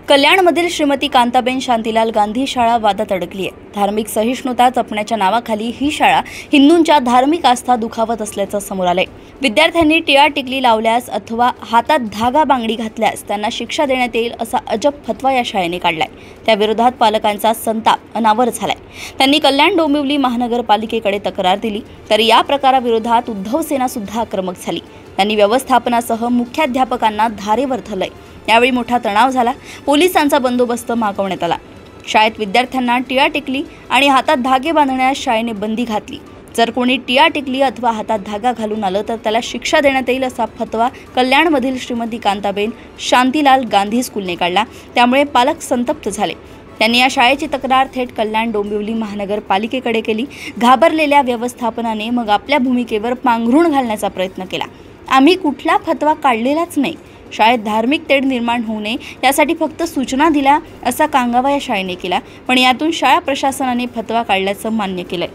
कल्याणमधील श्रीमती कांताबेन शांतीलाल गांधी शाळा वादात अडकली आहे। धार्मिक सहिष्णुता जपण्याच्या नावाखाली ही शाळा हिंदूंच्या धार्मिक आस्था दुखावत असल्याचं समोर आलंय। विद्यार्थ्यांनी टिळा टिकली लावल्यास अथवा हातात धागा बांगडी घातल्यास त्यांना शिक्षा देण्यात येईल असा अजब फतवा या शाळेने काढलाय। त्या विरोधात पालकांचा संताप अनावर झालाय। त्यांनी कल्याण डोंबिवली महानगरपालिकेकडे तक्रार दिली, तर या प्रकाराविरोधात उद्धव सेना सुद्धा आक्रमक झाली। त्यांनी व्यवस्थापनासह मुख्याध्यापकांना धारेवर धरलंय। यावेळी मोठा तणाव झाला। पोलिसांचा बंदोबस्त मागवण्यात आला। शाळेत विद्यार्थ्यांना टिळा टिकली आणि हातात धागे बांधण्यास शाळेने बंदी घातली। जर कोणी टिळा टिकली अथवा हातात धागा घालून आलं तर त्याला शिक्षा देण्यात येईल असा फतवा कल्याणमधील श्रीमती कांताबेन शांतीलाल गांधी स्कूलने काढला। त्यामुळे पालक संतप्त झाले। त्यांनी या शाळेची तक्रार थेट कल्याण डोंबिवली महानगरपालिकेकडे केली। घाबरलेल्या व्यवस्थापनाने मग आपल्या भूमिकेवर पांघरूण घालण्याचा प्रयत्न केला। आम्ही कुठला फतवा काढलेलाच नाही, शाळेत धार्मिक तेढ निर्माण होऊ नये यासाठी फक्त सूचना दिल्या असा कांगावा या शाळेने केला। पण यातून शाळा प्रशासनाने फतवा काढल्याचं मान्य केलंय।